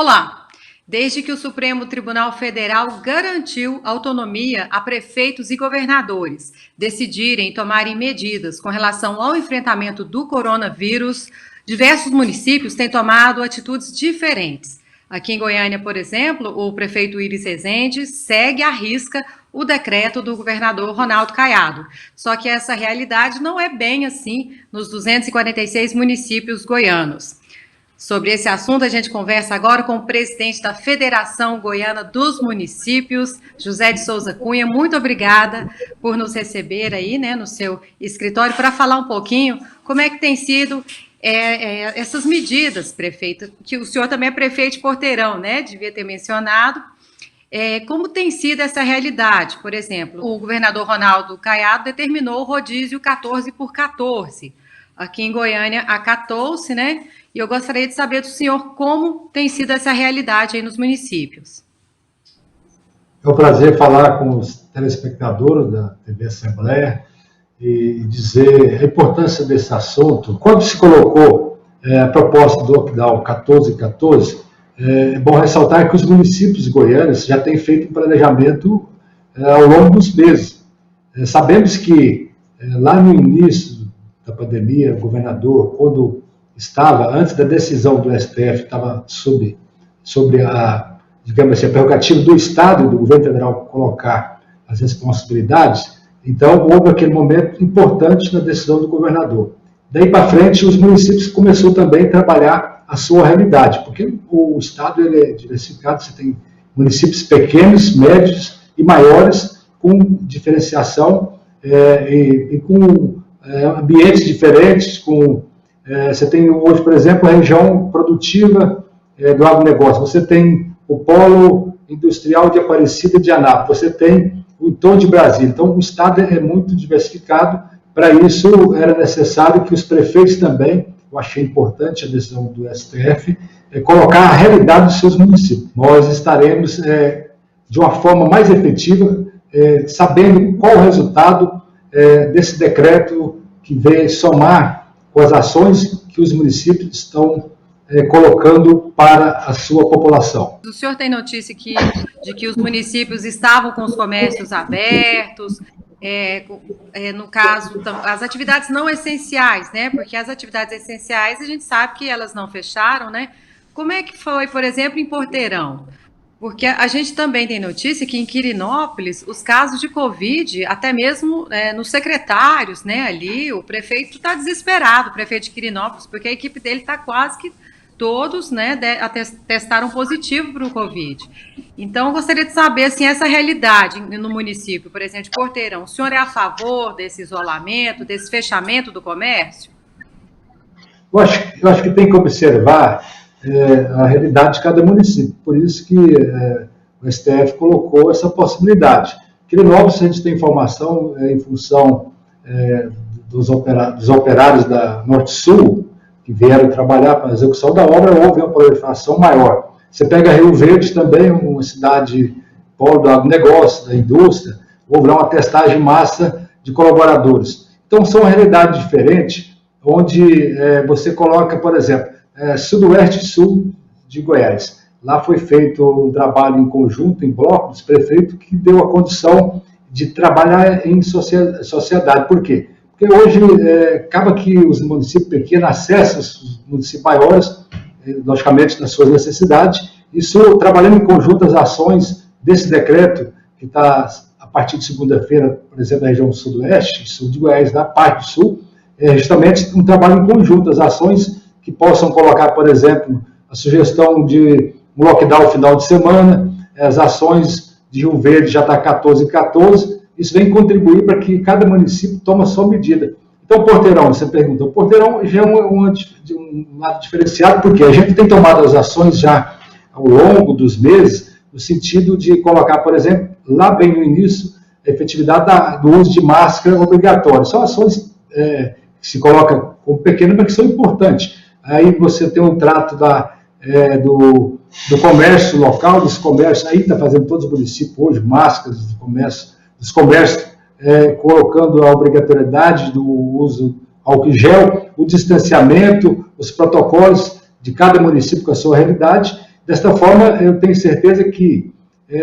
Olá! Desde que o Supremo Tribunal Federal garantiu autonomia a prefeitos e governadores decidirem tomarem medidas com relação ao enfrentamento do coronavírus, diversos municípios têm tomado atitudes diferentes. Aqui em Goiânia, por exemplo, o prefeito Iris Rezende segue à risca o decreto do governador Ronaldo Caiado. Só que essa realidade não é bem assim nos 246 municípios goianos. Sobre esse assunto, a gente conversa agora com o presidente da Federação Goiana dos Municípios, José de Souza Cunha. Muito obrigada por nos receber aí, no seu escritório, para falar um pouquinho como é que tem sido essas medidas, prefeito, que o senhor também é prefeito de Porteirão, devia ter mencionado. Como tem sido essa realidade? Por exemplo, o governador Ronaldo Caiado determinou o rodízio 14 por 14. Aqui em Goiânia acatou-se, E eu gostaria de saber do senhor como tem sido essa realidade aí nos municípios. É um prazer falar com os telespectadores da TV Assembleia e dizer a importância desse assunto. Quando se colocou a proposta do lockdown 14/14, é bom ressaltar que os municípios goianos já têm feito um planejamento ao longo dos meses. Sabemos que lá no início da pandemia, o governador, quando estava, antes da decisão do STF, estava sobre a prerrogativa do Estado e do governo federal colocar as responsabilidades. Então, houve aquele momento importante na decisão do governador. Daí para frente, os municípios começaram também a trabalhar a sua realidade, porque o Estado ele é diversificado, você tem municípios pequenos, médios e maiores, com diferenciação e com ambientes diferentes, você tem hoje, por exemplo, a região produtiva do agronegócio, você tem o polo industrial de Aparecida de Anápolis, você tem o entorno de Brasília. Então, o Estado é muito diversificado. Para isso, era necessário que os prefeitos também, eu achei importante a decisão do STF, colocar a realidade dos seus municípios. Nós estaremos, de uma forma mais efetiva, sabendo qual o resultado desse decreto que vem somar com as ações que os municípios estão colocando para a sua população. O senhor tem notícia de que os municípios estavam com os comércios abertos, no caso, as atividades não essenciais, Porque as atividades essenciais, a gente sabe que elas não fecharam, Como é que foi, por exemplo, em Porteirão? Porque a gente também tem notícia que em Quirinópolis, os casos de Covid, até mesmo nos secretários, ali, o prefeito está desesperado, o prefeito de Quirinópolis, porque a equipe dele está quase que todos, testaram positivo para o Covid. Então, eu gostaria de saber, assim, essa realidade no município, por exemplo, de Porteirão. O senhor é a favor desse isolamento, desse fechamento do comércio? Eu acho que tem que observar a realidade de cada município. Por isso que o STF colocou essa possibilidade. Quirinópolis, a gente tem informação em função dos operários da Norte-Sul, que vieram trabalhar para a execução da obra, houve uma proliferação maior. Você pega Rio Verde também, uma cidade polo do agronegócio, da indústria, houve lá uma testagem em massa de colaboradores. Então, são realidades diferentes, onde você coloca, por exemplo, Sudoeste e Sul de Goiás. Lá foi feito um trabalho em conjunto, em bloco, dos prefeitos, que deu a condição de trabalhar em sociedade. Por quê? Porque hoje acaba que os municípios pequenos acessam os municípios maiores, logicamente, nas suas necessidades. Isso, trabalhando em conjunto as ações desse decreto, que está a partir de segunda-feira, por exemplo, na região sudoeste, sul de Goiás, na parte do sul, justamente um trabalho em conjunto, as ações que possam colocar, por exemplo, a sugestão de um lockdown final de semana, as ações de Rio Verde já está 14/14, isso vem contribuir para que cada município tome a sua medida. Então, Porteirão, você perguntou, Porteirão já é um lado diferenciado, porque a gente tem tomado as ações já ao longo dos meses, no sentido de colocar, por exemplo, lá bem no início, a efetividade do uso de máscara obrigatória. São ações que se colocam como pequenas, mas que são importantes. Aí você tem um trato do comércio local, dos comércios, aí está fazendo todos os municípios hoje, máscaras dos comércios, colocando a obrigatoriedade do uso álcool gel, o distanciamento, os protocolos de cada município com a sua realidade. Desta forma, eu tenho certeza que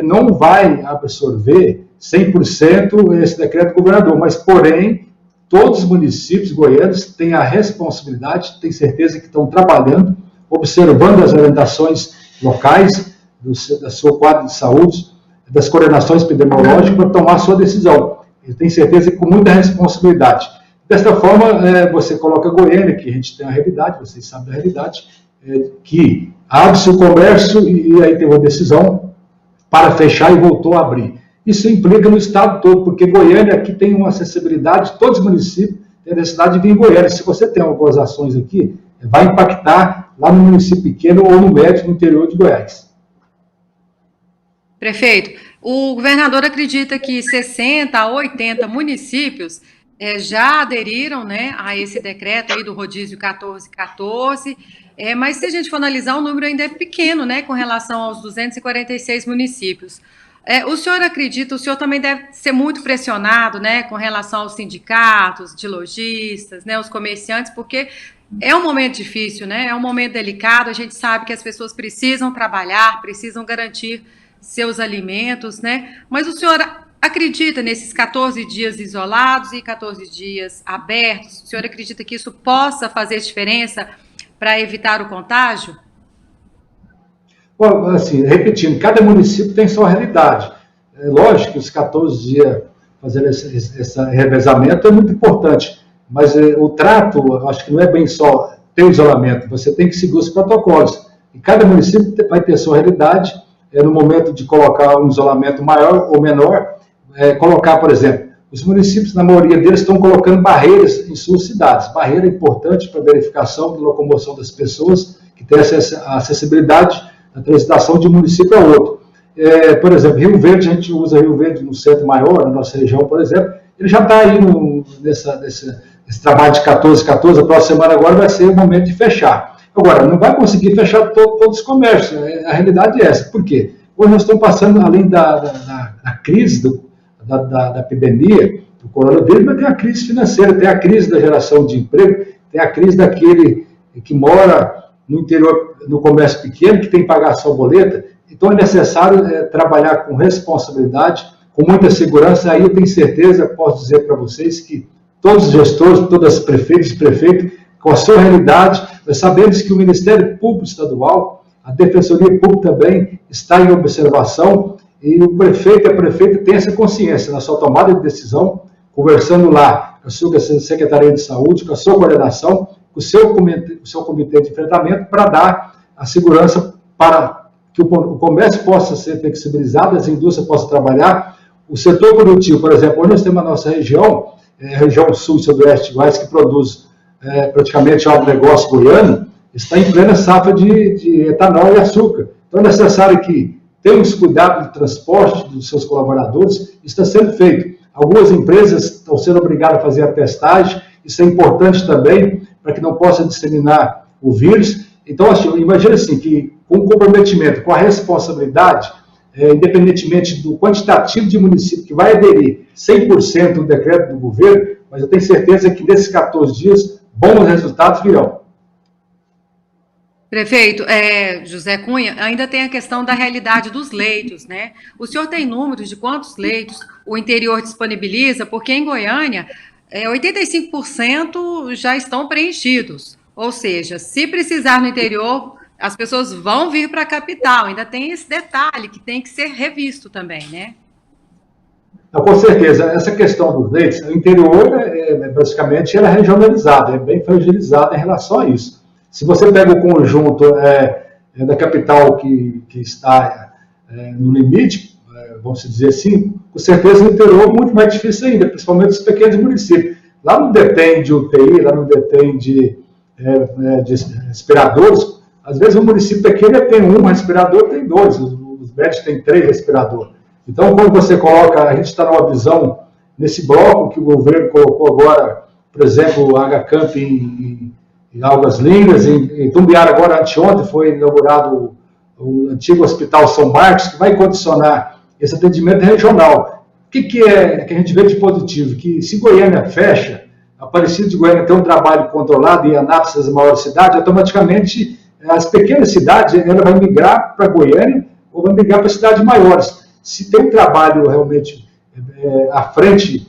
não vai absorver 100% esse decreto do governador, mas, porém, todos os municípios goianos têm a responsabilidade, tenho certeza que estão trabalhando, observando as orientações locais, da sua quadra de saúde, das coordenações epidemiológicas, para tomar a sua decisão. Eu tenho certeza que com muita responsabilidade. Desta forma, você coloca Goiânia, que a gente tem a realidade, vocês sabem da realidade, que abre-se o comércio e aí teve uma decisão para fechar e voltou a abrir. Isso implica no estado todo, porque Goiânia aqui tem uma acessibilidade, todos os municípios têm a necessidade de vir em Goiânia. Se você tem algumas ações aqui, vai impactar lá no município pequeno ou no médio, no interior de Goiás. Prefeito, o governador acredita que 60 a 80 municípios já aderiram, né, a esse decreto aí do rodízio 1414, mas se a gente for analisar, o número ainda é pequeno, né, com relação aos 246 municípios. O senhor acredita, o senhor também deve ser muito pressionado, né, com relação aos sindicatos de lojistas, né, os comerciantes, porque é um momento difícil, né, é um momento delicado, a gente sabe que as pessoas precisam trabalhar, precisam garantir seus alimentos, né, mas o senhor acredita nesses 14 dias isolados e 14 dias abertos? O senhor acredita que isso possa fazer diferença para evitar o contágio? Bom, assim, repetindo, cada município tem sua realidade. É lógico que os 14 dias fazendo esse revezamento é muito importante, mas o trato, eu acho que não é bem só ter o isolamento, você tem que seguir os protocolos. E cada município vai ter sua realidade, no momento de colocar um isolamento maior ou menor, colocar, por exemplo, os municípios, na maioria deles, estão colocando barreiras em suas cidades. Barreira importante para verificação da locomoção das pessoas, que tem a acessibilidade da transitação de um município a outro. Por exemplo, Rio Verde, a gente usa Rio Verde no centro maior, na nossa região, por exemplo, ele já está aí nesse trabalho de 14-14, a próxima semana agora vai ser o momento de fechar. Agora, não vai conseguir fechar todos os comércios, a realidade é essa. Por quê? Hoje nós estamos passando, além da crise da epidemia, do coronavírus, mas tem a crise financeira, tem a crise da geração de emprego, tem a crise daquele que mora no interior, no comércio pequeno, que tem que pagar a sua boleta. Então é necessário trabalhar com responsabilidade, com muita segurança. Aí eu tenho certeza, posso dizer para vocês, que todos os gestores, todas as prefeitas e prefeitos, com a sua realidade, nós sabemos que o Ministério Público Estadual, a Defensoria Pública também está em observação, e o prefeito e a prefeita têm essa consciência na sua tomada de decisão, conversando lá com a sua Secretaria de Saúde, com a sua coordenação, com o seu comitê de enfrentamento, para dar a segurança para que o comércio possa ser flexibilizado, as indústrias possam trabalhar, o setor produtivo, por exemplo, onde nós temos a nossa região, a região sul e sudoeste de Goiás, que produz praticamente o agronegócio goiano, está em plena safra de etanol e açúcar. Então é necessário que tenhamos cuidado do transporte dos seus colaboradores, isso está sendo feito. Algumas empresas estão sendo obrigadas a fazer a testagem, isso é importante também, para que não possa disseminar o vírus. Então, assim, imagina assim, que com o comprometimento, com a responsabilidade, independentemente do quantitativo de município que vai aderir 100% do decreto do governo, mas eu tenho certeza que nesses 14 dias, bons resultados virão. Prefeito, José Cunha, ainda tem a questão da realidade dos leitos, né? O senhor tem números de quantos leitos o interior disponibiliza? Porque em Goiânia, 85% já estão preenchidos. Ou seja, se precisar no interior, as pessoas vão vir para a capital. Ainda tem esse detalhe que tem que ser revisto também, né? Com certeza, essa questão dos leitos, o interior, basicamente, ela é regionalizada, é bem fragilizada em relação a isso. Se você pega o conjunto da capital que está no limite, vamos dizer assim, com certeza no interior é muito mais difícil ainda, principalmente os pequenos municípios. Lá não detém de UTI, lá não detém de respiradores. Às vezes um município pequeno tem um respirador, tem dois, os médicos têm 3 respiradores. Então, quando você coloca, a gente está numa visão, nesse bloco que o governo colocou agora, por exemplo, o HCamp em Águas Lindas, em Tumbiara, agora anteontem foi inaugurado o antigo Hospital São Marcos, que vai condicionar esse atendimento regional. O que a gente vê de positivo? Que se Goiânia fecha, Aparecida de Goiânia tem um trabalho controlado e Anápolis, as maiores cidades, automaticamente as pequenas cidades, ela vai migrar para Goiânia ou vai migrar para cidades maiores. Se tem um trabalho realmente à frente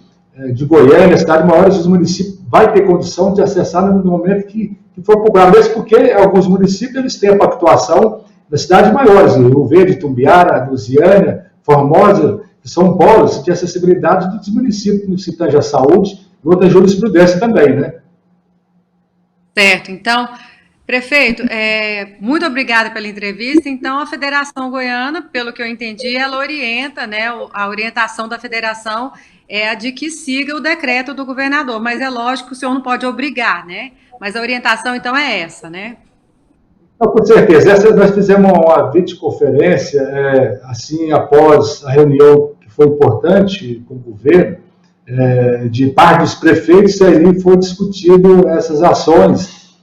de Goiânia, cidades maiores, os municípios vai ter condição de acessar no momento que for procurado, mesmo porque alguns municípios eles têm a pactuação das cidades maiores, Rio Verde, Tumbiara, Lusiânia, Formosa, que são polos de acessibilidade dos municípios, no que se tange à saúde e outra jurisprudência também, né? Certo, então, prefeito, muito obrigada pela entrevista. Então, a Federação Goiana, pelo que eu entendi, ela orienta, né, a orientação da federação é a de que siga o decreto do governador, mas é lógico que o senhor não pode obrigar, né? Mas a orientação, então, é essa, né? Não, com certeza. Nós fizemos uma videoconferência, assim, após a reunião que foi importante com o governo, de parte dos prefeitos, aí foi discutido essas ações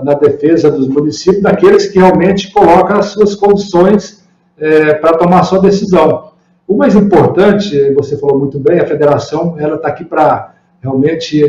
na defesa dos municípios, daqueles que realmente colocam as suas condições para tomar a sua decisão. O mais importante, você falou muito bem, a federação ela está aqui para realmente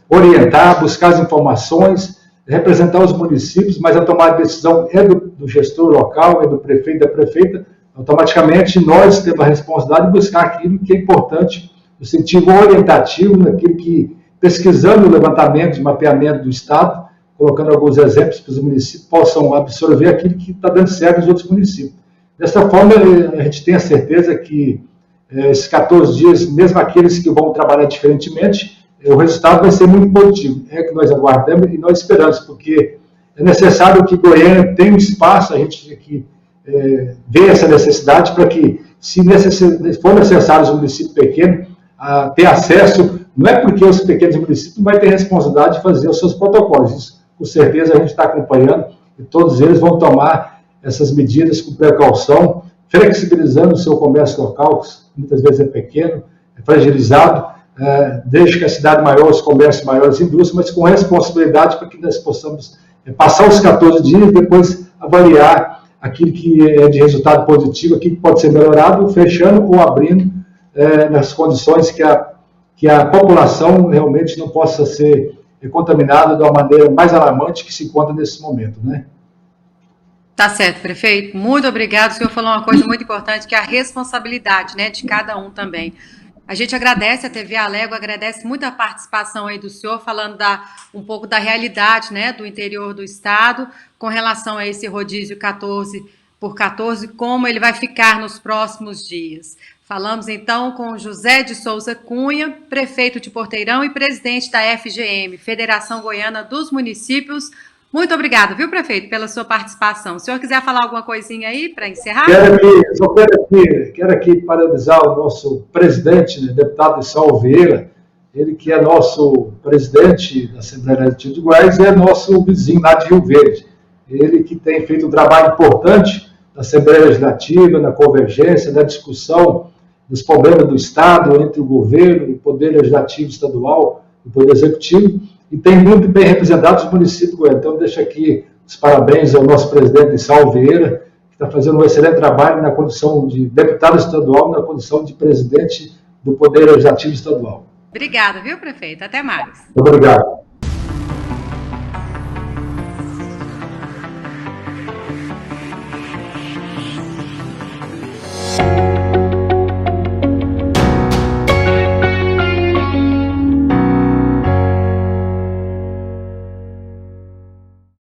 orientar, buscar as informações, representar os municípios, mas a tomada de decisão é do gestor local, é do prefeito, da prefeita. Automaticamente nós temos a responsabilidade de buscar aquilo que é importante, no sentido orientativo, naquilo que, pesquisando o levantamento de mapeamento do Estado, colocando alguns exemplos para os municípios possam absorver aquilo que está dando certo nos outros municípios. Dessa forma, a gente tem a certeza que esses 14 dias, mesmo aqueles que vão trabalhar diferentemente, o resultado vai ser muito positivo. É que nós aguardamos e nós esperamos, porque é necessário que Goiânia tenha um espaço, a gente aqui vê essa necessidade para que, se for necessário os municípios pequenos ter acesso, não é porque os pequenos municípios não vão ter responsabilidade de fazer os seus protocolos. Isso, com certeza, a gente está acompanhando e todos eles vão tomar essas medidas com precaução, flexibilizando o seu comércio local, que muitas vezes é pequeno, é fragilizado, desde que a cidade maior, os comércios maiores, indústrias, mas com responsabilidade para que nós possamos passar os 14 dias e depois avaliar aquilo que é de resultado positivo, aquilo que pode ser melhorado, fechando ou abrindo nas condições que a população realmente não possa ser contaminada de uma maneira mais alarmante que se encontra nesse momento, né? Tá certo, prefeito. Muito obrigado. O senhor falou uma coisa muito importante, que é a responsabilidade, né, de cada um também. A gente agradece, a TV Alego agradece muito a participação aí do senhor, falando um pouco da realidade, né, do interior do estado, com relação a esse rodízio 14 por 14, como ele vai ficar nos próximos dias. Falamos então com José de Souza Cunha, prefeito de Porteirão e presidente da FGM, Federação Goiana dos Municípios. Muito obrigada, viu, prefeito, pela sua participação. Se o senhor quiser falar alguma coisinha aí para encerrar? Quero aqui parabenizar o nosso presidente, né, deputado Saulo Vieira, ele que é nosso presidente da Assembleia Legislativa de Goiás, é nosso vizinho lá de Rio Verde. Ele que tem feito um trabalho importante na Assembleia Legislativa, na convergência, na discussão dos problemas do Estado entre o governo, o Poder Legislativo Estadual e o Poder Executivo, e tem muito bem representado os municípios goianos. Então, deixo aqui os parabéns ao nosso presidente Saulo Vieira, que está fazendo um excelente trabalho na condição de deputado estadual, na condição de presidente do Poder Legislativo Estadual. Obrigada, viu, prefeito? Até mais. Muito obrigado.